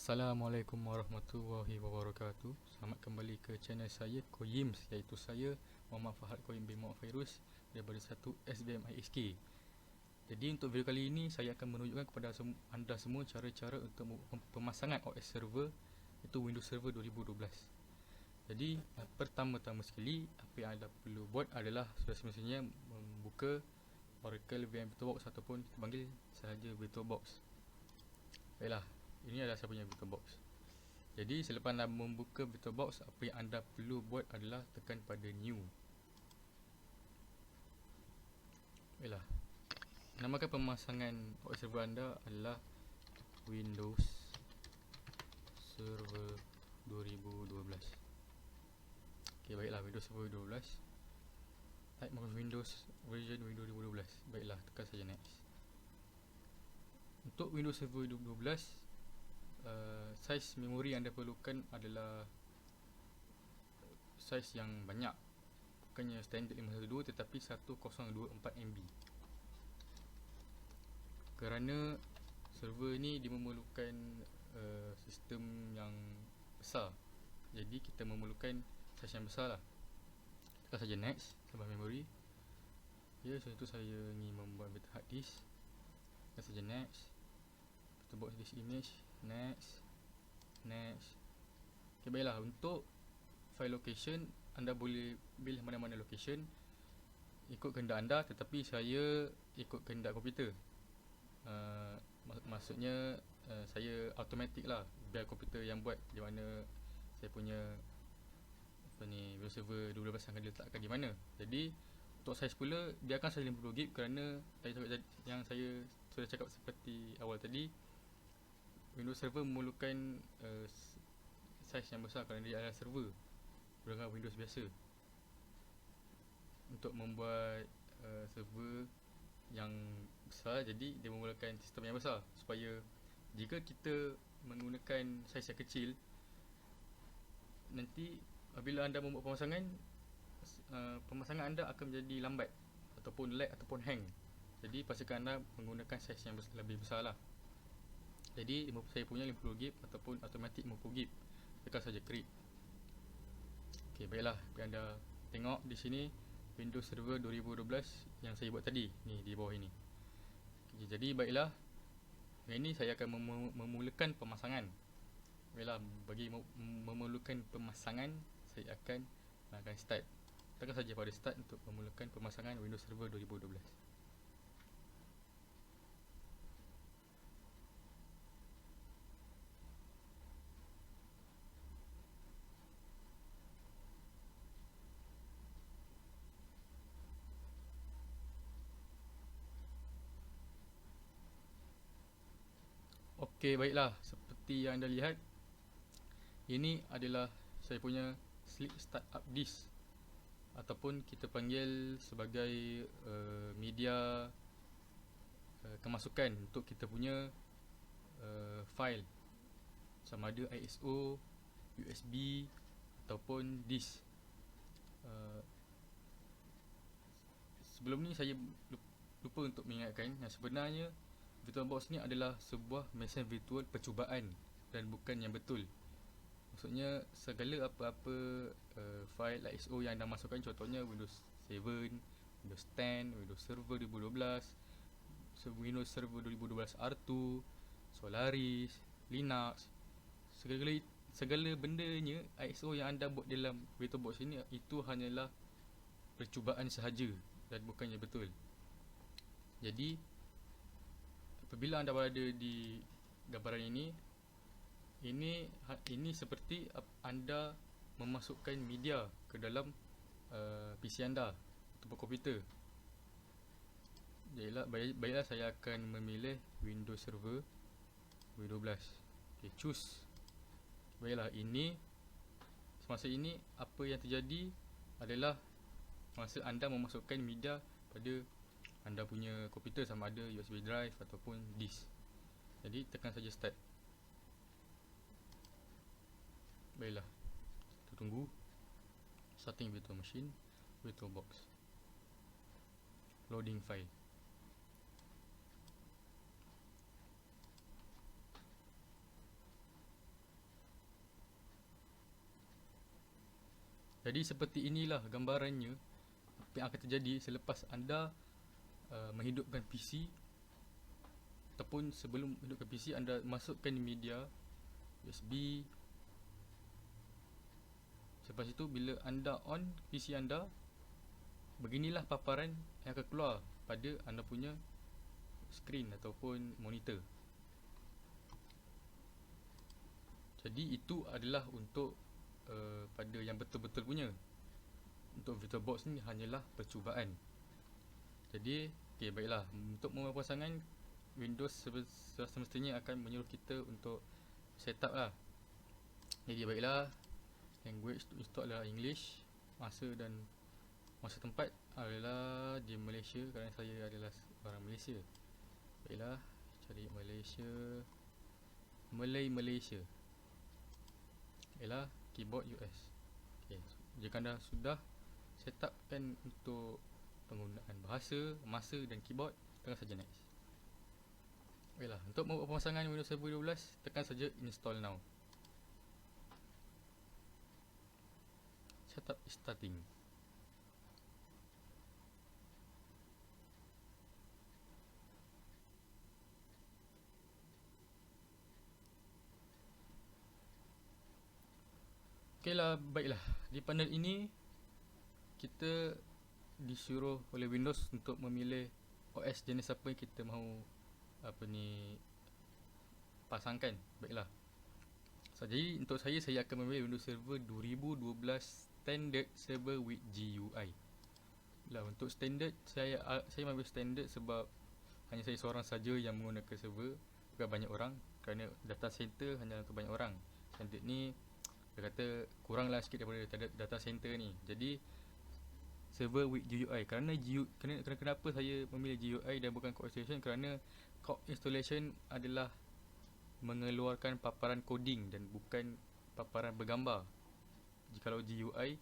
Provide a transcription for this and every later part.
Assalamualaikum warahmatullahi wabarakatuh. Selamat kembali ke channel saya Koyims, iaitu saya Muhammad Fahad Koyim bin Muhammad Fairuz daripada 1SBM ISK. Jadi untuk video kali ini saya akan menunjukkan kepada anda semua cara-cara untuk pemasangan OS server, itu Windows Server 2012. Jadi pertama-tama sekali apa yang anda perlu buat adalah sudah semestinya membuka Oracle VM VirtualBox ataupun kita panggil sahaja VirtualBox. Baiklah, ini adalah saya punya VirtualBox. Jadi selepas anda membuka VirtualBox, apa yang anda perlu buat adalah tekan pada New. Baiklah, namakan pemasangan OS server anda adalah Windows Server 2012. Ok, baiklah, Windows Server 2012. Type Windows version Windows 2012. Baiklah, tekan saja next. Untuk Windows Server 2012, saiz memori yang anda perlukan adalah saiz yang banyak, bukannya standard 512 tetapi 1024 MB, kerana server ni dia memerlukan sistem yang besar. Jadi kita memerlukan saiz yang besar lah. Tekan saja next sampai memori. Ya, sebab itu saya ni membuat beta hard disk. Tekan saja next. Kita buat this image. Next. Ok, baiklah, untuk file location anda boleh pilih mana-mana location ikut kehendak anda, tetapi saya ikut kehendak komputer. Maksudnya saya automatic lah, biar komputer yang buat di mana saya punya Windows Server 12 akan diletakkan di mana. Jadi untuk saiz pula dia akan saja 50GB, kerana yang saya sudah cakap seperti awal tadi, Windows Server memerlukan saiz yang besar kerana dia adalah server dengan Windows biasa. Untuk membuat server yang besar, jadi dia memerlukan sistem yang besar, supaya jika kita menggunakan saiz yang kecil, nanti apabila anda membuat pemasangan anda akan menjadi lambat ataupun lag ataupun hang. Jadi pastikan anda menggunakan saiz yang lebih besar lah. Jadi saya punya 50GB ataupun automatic 50GB. Tekan saja create. Ok, baiklah, anda tengok di sini Windows Server 2012 yang saya buat tadi ni di bawah ini. Okay, jadi baiklah, yang ini saya akan memulakan pemasangan. Baiklah, bagi memerlukan pemasangan, saya akan start. Tekan saja pada start untuk memulakan pemasangan Windows Server 2012. Ok, baiklah, seperti yang anda lihat, ini adalah saya punya Sleep Startup Disk, ataupun kita panggil sebagai media kemasukan untuk kita punya file, sama ada ISO, USB ataupun disk. Sebelum ni saya lupa untuk mengingatkan yang sebenarnya VirtualBox ni adalah sebuah mesin virtual percubaan dan bukan yang betul. Maksudnya segala apa-apa file ISO yang anda masukkan, contohnya Windows 7, Windows 10, Windows Server 2012, Windows Server 2012 R2, Solaris, Linux, segala bendanya ISO yang anda buat dalam VirtualBox ini, itu hanyalah percubaan sahaja dan bukannya betul. Jadi apabila anda berada di gambaran ini seperti anda memasukkan media ke dalam PC anda ataupun komputer. Baiklah, saya akan memilih Windows Server 2012. Okay, choose. Baiklah, semasa ini apa yang terjadi adalah masa anda memasukkan media pada anda punya komputer, sama ada USB drive ataupun disk. Jadi tekan saja start. Baiklah, kita tunggu. Starting virtual machine, VirtualBox, loading file. Jadi seperti inilah gambarannya apa yang akan terjadi selepas anda menghidupkan PC, ataupun sebelum menghidupkan PC anda masukkan media USB. Selepas itu bila anda on PC anda, beginilah paparan yang akan keluar pada anda punya skrin ataupun monitor. Jadi itu adalah untuk pada yang betul-betul punya. Untuk VirtualBox ni hanyalah percubaan. Jadi baiklah, untuk membuat pasangan, Windows semestinya akan menyuruh kita untuk setup lah. Jadi baiklah, language to install adalah English, masa tempat adalah di Malaysia kerana saya adalah orang Malaysia. Baiklah, cari Malaysia, Malaysia. Baiklah, keyboard US. Okay. Jika anda sudah setupkan untuk penggunaan bahasa, masa dan keyboard, tekan saja next. Baiklah, untuk membuat pemasangan Windows Server 12, tekan saja install now. Setup is starting. Okeylah, baiklah. Di panel ini kita disuruh oleh Windows untuk memilih OS jenis apa yang kita mahu pasangkan. Baiklah. Jadi untuk saya akan memilih Windows Server 2012 Standard Server with GUI. Lah, untuk standard saya mengambil standard sebab hanya saya seorang saja yang menggunakan server, bukan banyak orang, kerana data center hanya untuk banyak orang. Standard ni dia kata kuranglah sikit daripada data center ni. Jadi server with GUI. Kenapa saya memilih GUI dan bukan Core Installation? Kerana Core Installation adalah mengeluarkan paparan coding dan bukan paparan bergambar. Jikalau GUI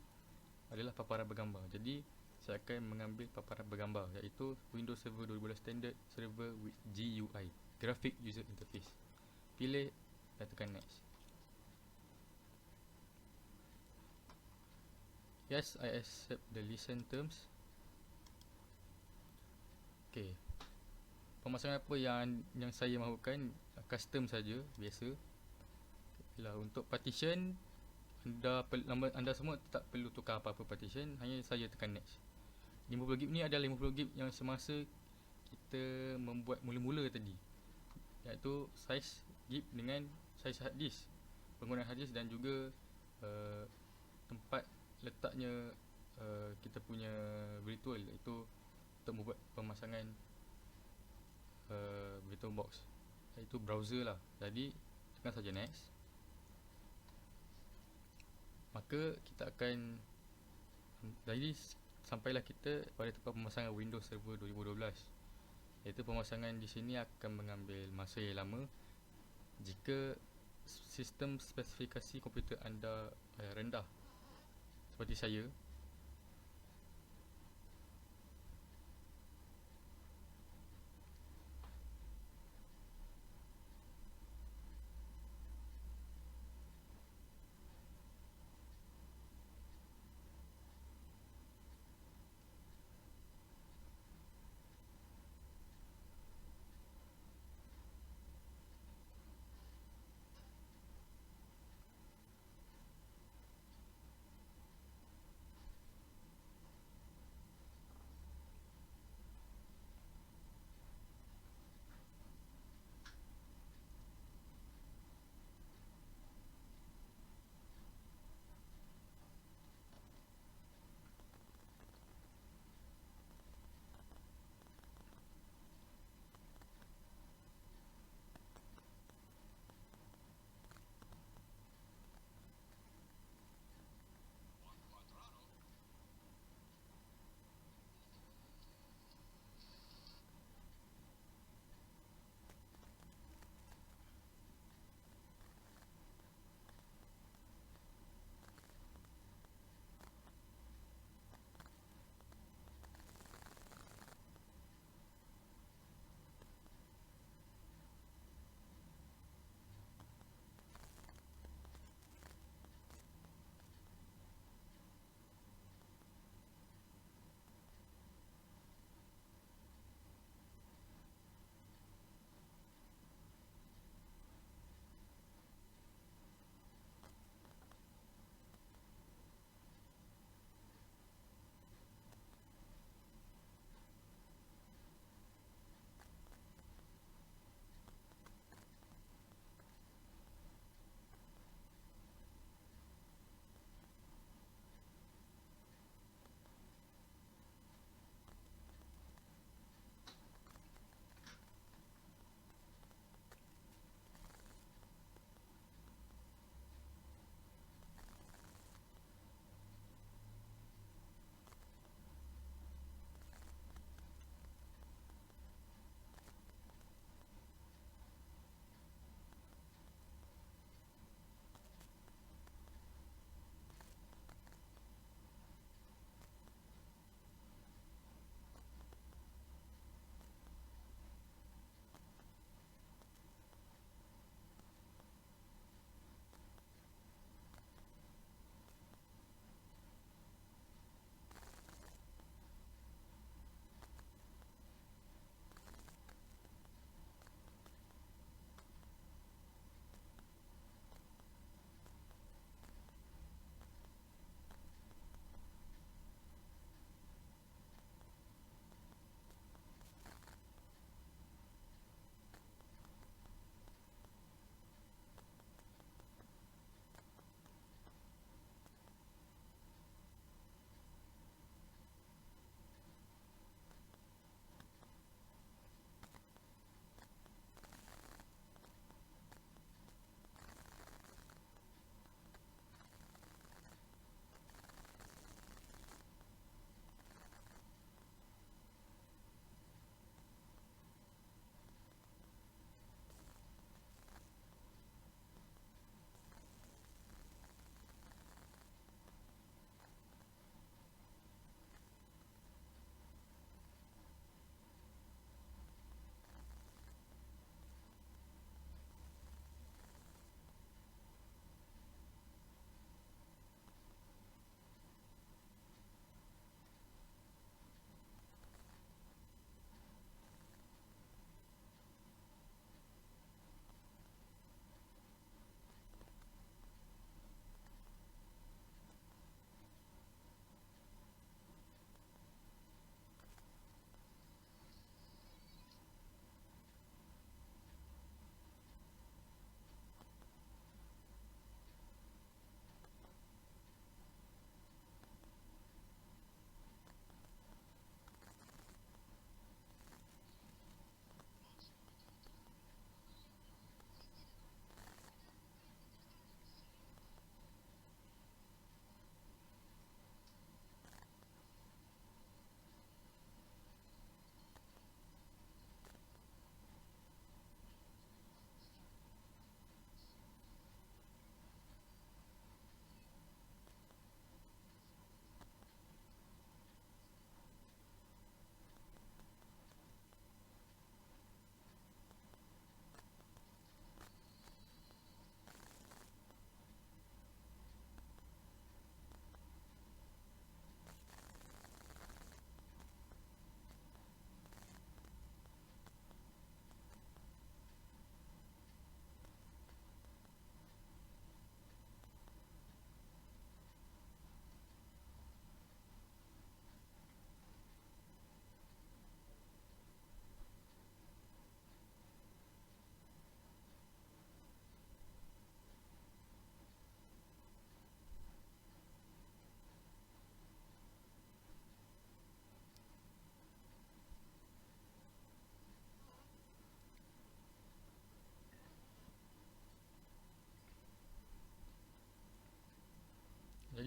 adalah paparan bergambar. Jadi saya akan mengambil paparan bergambar, iaitu Windows Server 2012 Standard Server with GUI, Graphic User Interface. Pilih dan tekan next. Yes, I accept the license terms. Okay. Pemasangan apa yang saya mahukan, custom saja, biasa. Lah, untuk partition, anda semua tak perlu tukar apa-apa partition, hanya saya tekan next. 50 GB ni adalah 50 GB yang semasa kita membuat mula-mula tadi, iaitu saiz GB dengan saiz hard disk, penggunaan hard disk dan juga tempat letaknya kita punya virtual, iaitu untuk membuat pemasangan VirtualBox, iaitu browser lah. Jadi tekan saja next. Maka kita akan, jadi sampailah kita pada tempat pemasangan Windows Server 2012, iaitu pemasangan di sini akan mengambil masa yang lama jika sistem spesifikasi komputer anda rendah seperti saya.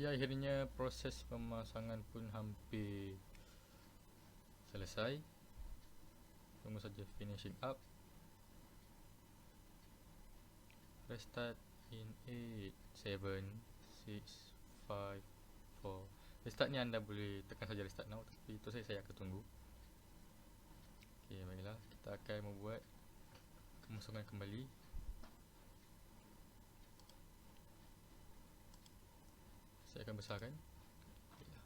Jadi akhirnya proses pemasangan pun hampir selesai. Tunggu saja finishing up. Restart in 8, 7, 6, 5, 4. Restart ni anda boleh tekan saja restart now, tapi itu saya akan tunggu. Okey, baiklah, kita akan membuat pemasangan kembali. Saya akan besarkan. Baiklah.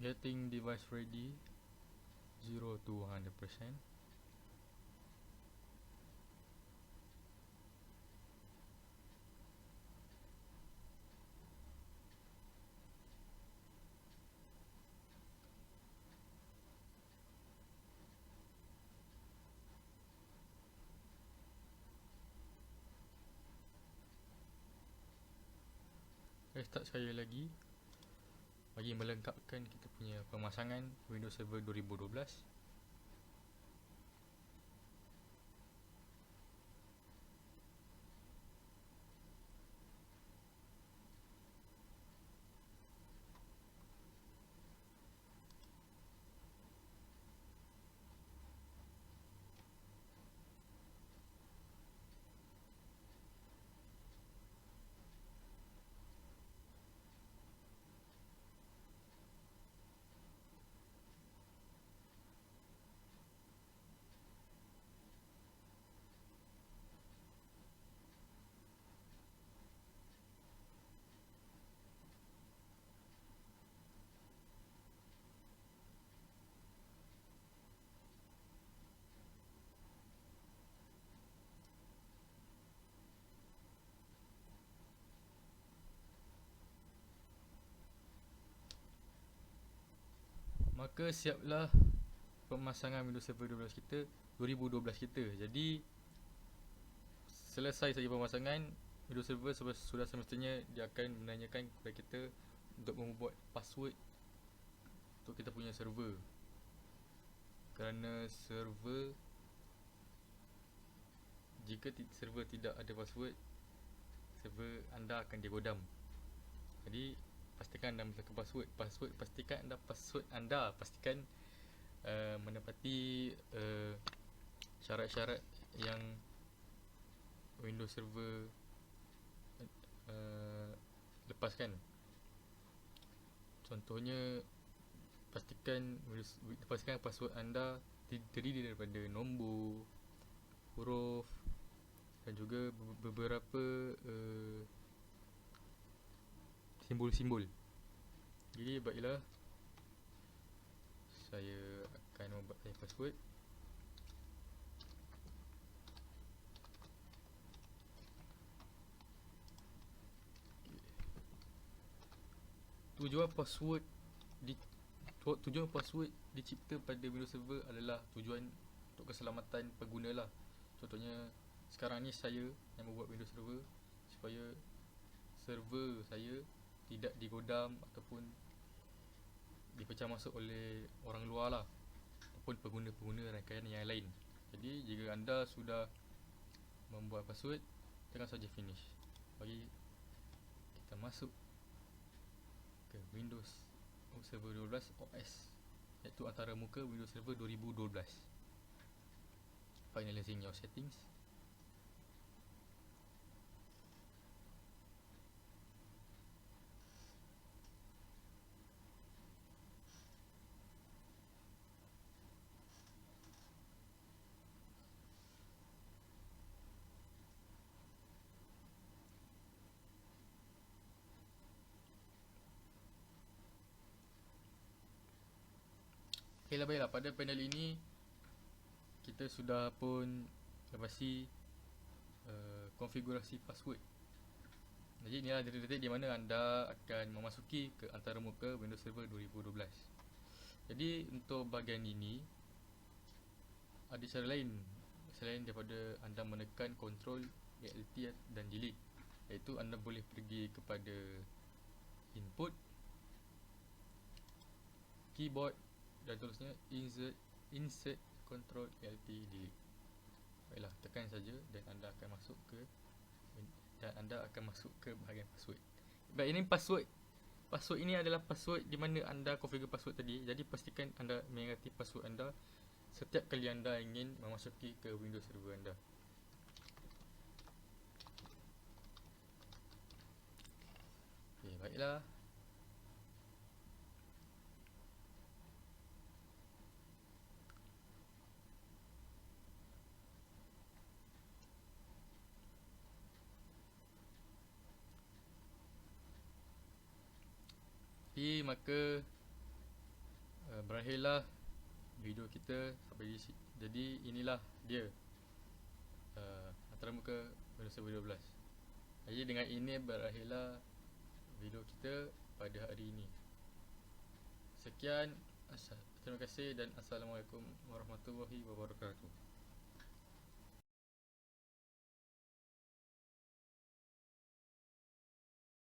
Getting device ready 0 to 100%. Restart sekali lagi bagi melengkapkan kita punya pemasangan Windows Server 2012. Maka siaplah pemasangan Windows Server 2012 kita. Jadi selesai saja pemasangan Windows Server, sudah semestinya dia akan menanyakan kepada kita untuk membuat password untuk kita punya server. Kerana jika server tidak ada password, server anda akan digodam. Jadi pastikan anda meletakkan password anda pastikan menepati syarat-syarat yang Windows Server lepaskan. Contohnya, pastikan password anda terdiri daripada nombor, huruf dan juga beberapa simbol-simbol. Jadi baiklah, saya akan membuat password. Tujuan password dicipta pada Windows Server adalah tujuan untuk keselamatan pengguna lah. Contohnya sekarang ni saya yang membuat Windows Server supaya server saya tidak digodam ataupun dipecah masuk oleh orang luar lah, ataupun pengguna-pengguna rangkaian yang lain. Jadi jika anda sudah membuat password, tekan saja finish. Bagi kita masuk ke Windows Server 12 OS, iaitu antara muka Windows Server 2012. Finalizing your settings. Baiklah, pada panel ini kita sudah pun lepasi konfigurasi password. Jadi inilah detik-detik di mana anda akan memasuki ke antarmuka Windows Server 2012. Jadi untuk bahagian ini ada cara lain selain daripada anda menekan Ctrl, Alt dan Delete, iaitu anda boleh pergi kepada input, keyboard dan terusnya insert Ctrl, Alt, Delete. Baiklah, tekan saja dan anda akan masuk ke bahagian password. Baik, ini password. Password ini adalah password di mana anda configure password tadi. Jadi pastikan anda mengingati password anda setiap kali anda ingin memasuki ke Windows Server anda. Okey, baiklah. Maka berakhirlah video kita sampai di sini. Jadi inilah dia antarmuka Windows Server 12. Jadi dengan ini berakhirlah video kita pada hari ini. Sekian, terima kasih dan Assalamualaikum warahmatullahi wabarakatuh.